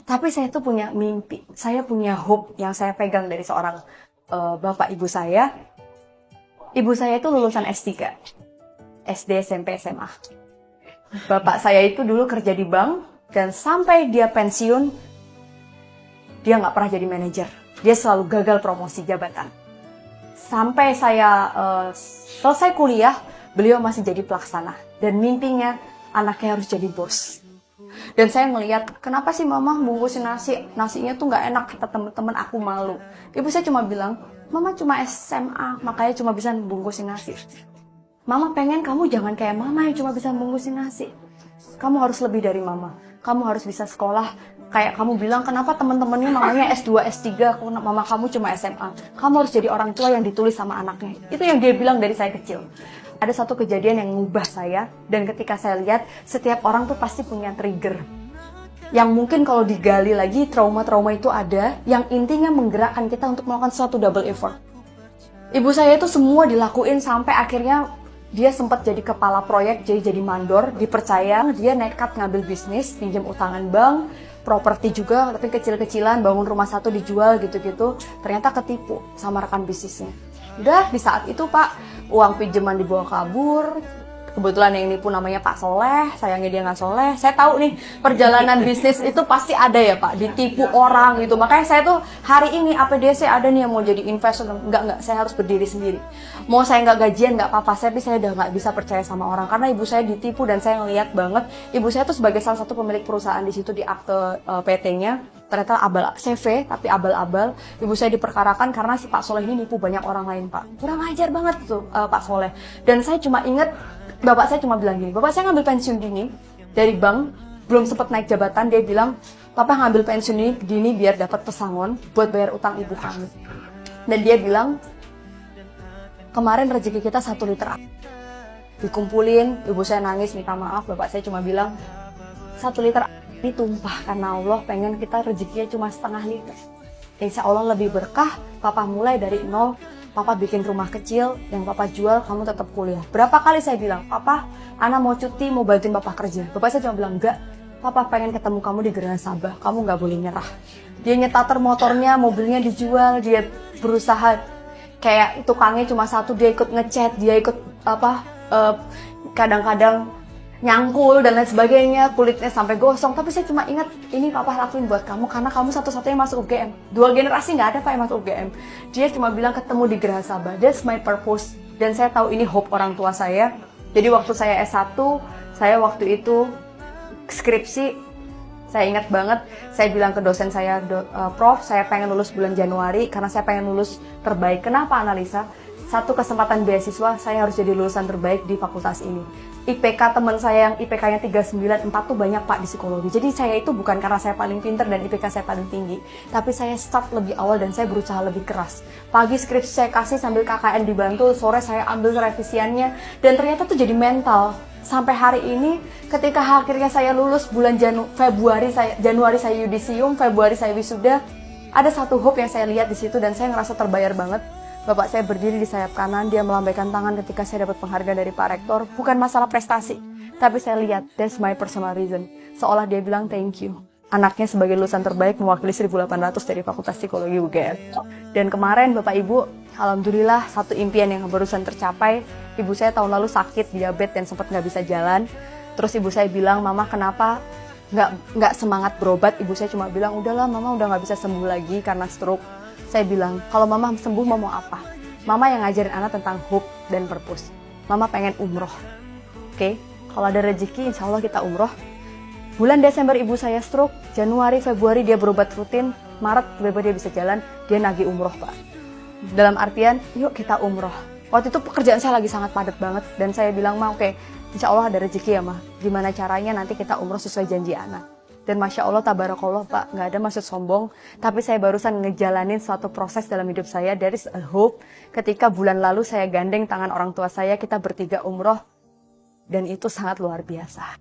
Tapi saya tuh punya mimpi, saya punya hope yang saya pegang dari seorang bapak ibu saya. Ibu saya itu lulusan S3, SD, SMP, SMA. Bapak saya itu dulu kerja di bank, dan sampai dia pensiun, dia nggak pernah jadi manajer. Dia selalu gagal promosi jabatan. Sampai saya selesai kuliah, beliau masih jadi pelaksana. Dan mimpinya anaknya harus jadi bos. Dan saya ngelihat, kenapa sih mama bungkusin nasinya tuh nggak enak, kata teman-teman, aku malu. Ibu saya cuma bilang, mama cuma SMA, makanya cuma bisa bungkusin nasi. Mama pengen kamu jangan kayak mama yang cuma bisa bungkusin nasi. Kamu harus lebih dari mama. Kamu harus bisa sekolah. Kayak kamu bilang, kenapa teman-temannya mamanya S2, S3, mama kamu cuma SMA. Kamu harus jadi orang tua yang ditulis sama anaknya. Itu yang dia bilang dari saya kecil. Ada satu kejadian yang mengubah saya, dan ketika saya lihat, setiap orang tuh pasti punya trigger. Yang mungkin kalau digali lagi, trauma-trauma itu ada, yang intinya menggerakkan kita untuk melakukan suatu double effort. Ibu saya itu semua dilakuin sampai akhirnya dia sempat jadi kepala proyek, jadi mandor, dipercaya, dia nekat ngambil bisnis, pinjam utangan bank, properti juga, tapi kecil-kecilan, bangun rumah satu dijual gitu-gitu, ternyata ketipu sama rekan bisnisnya. Udah di saat itu Pak, uang pinjaman dibawa kabur. Kebetulan yang ini pun namanya Pak Soleh, sayangnya dia nggak soleh. Saya tahu nih, perjalanan bisnis itu pasti ada ya Pak, ditipu orang gitu. Makanya saya tuh hari ini APDC ada nih yang mau jadi investor. Enggak, saya harus berdiri sendiri. Mau saya nggak gajian nggak apa-apa, tapi saya udah nggak bisa percaya sama orang. Karena ibu saya ditipu dan saya ngeliat banget, ibu saya tuh sebagai salah satu pemilik perusahaan di situ di akte PT-nya. Ternyata abal CV, tapi abal-abal. Ibu saya diperkarakan karena si Pak Soleh ini nipu banyak orang lain Pak. Kurang ajar banget tuh Pak Soleh. Dan saya cuma inget, bapak saya cuma bilang gini, bapak saya ngambil pensiun dini dari bank, belum sempat naik jabatan, dia bilang, papa ngambil pensiun ini dini biar dapat pesangon buat bayar utang ibu kami. Dan dia bilang, kemarin rezeki kita 1 liter dikumpulin, ibu saya nangis minta maaf, bapak saya cuma bilang, 1 liter ini tumpah karena Allah pengen kita rezekinya cuma setengah liter. Insya Allah lebih berkah, papa mulai dari nol. Papa bikin rumah kecil, yang papa jual, kamu tetap kuliah. Berapa kali saya bilang, papa, Ana mau cuti, mau bantuin papa kerja. Bapak saya cuma bilang, enggak, papa pengen ketemu kamu di Gerana Sabah, kamu nggak boleh nyerah. Dia nyetater motornya, mobilnya dijual, dia berusaha, kayak tukangnya cuma satu, dia ikut ngecat, dia ikut kadang-kadang nyangkul dan lain sebagainya, kulitnya sampai gosong. Tapi saya cuma ingat, ini papa lakuin buat kamu karena kamu satu-satunya masuk UGM. 2 generasi nggak ada Pak yang masuk UGM. Dia cuma bilang ketemu di Geraha Sabah, that's my purpose. Dan saya tahu ini hope orang tua saya. Jadi waktu saya S1, saya waktu itu skripsi, saya ingat banget, saya bilang ke dosen saya, Prof, saya pengen lulus bulan Januari karena saya pengen lulus terbaik. Kenapa Analisa? Satu kesempatan beasiswa, saya harus jadi lulusan terbaik di fakultas ini. IPK teman saya yang IPK-nya 394 tuh banyak Pak di psikologi. Jadi saya itu bukan karena saya paling pinter dan IPK saya paling tinggi, tapi saya start lebih awal dan saya berusaha lebih keras. Pagi skripsi saya kasih sambil KKN dibantu, sore saya ambil revisiannya, dan ternyata tuh jadi mental. Sampai hari ini, ketika akhirnya saya lulus bulan Januari saya yudisium, Februari saya wisuda, ada satu hope yang saya lihat di situ dan saya ngerasa terbayar banget. Bapak saya berdiri di sayap kanan, dia melambaikan tangan ketika saya dapat penghargaan dari Pak Rektor. Bukan masalah prestasi, tapi saya lihat, that's my personal reason. Seolah dia bilang thank you. Anaknya sebagai lulusan terbaik mewakili 1.800 dari Fakultas Psikologi UGM. Dan kemarin Bapak Ibu, alhamdulillah satu impian yang barusan tercapai. Ibu saya tahun lalu sakit, diabetes dan sempat nggak bisa jalan. Terus ibu saya bilang, mama kenapa nggak semangat berobat? Ibu saya cuma bilang, udahlah mama udah nggak bisa sembuh lagi karena stroke. Saya bilang, kalau mama sembuh mau apa? Mama yang ngajarin anak tentang hope dan purpose. Mama pengen umroh. Oke, kalau ada rezeki insya Allah kita umroh. Bulan Desember ibu saya stroke, Januari, Februari dia berobat rutin, Maret tiba-tiba dia bisa jalan, dia nagih umroh Pak. Dalam artian, yuk kita umroh. Waktu itu pekerjaan saya lagi sangat padat banget, dan saya bilang, Ma oke, insya Allah ada rezeki ya Ma. Gimana caranya nanti kita umroh sesuai janji anak. Dan Masya Allah, tabarakallah Pak, nggak ada maksud sombong. Tapi saya barusan ngejalanin suatu proses dalam hidup saya, there is a hope. Ketika bulan lalu saya gandeng tangan orang tua saya, kita bertiga umroh. Dan itu sangat luar biasa.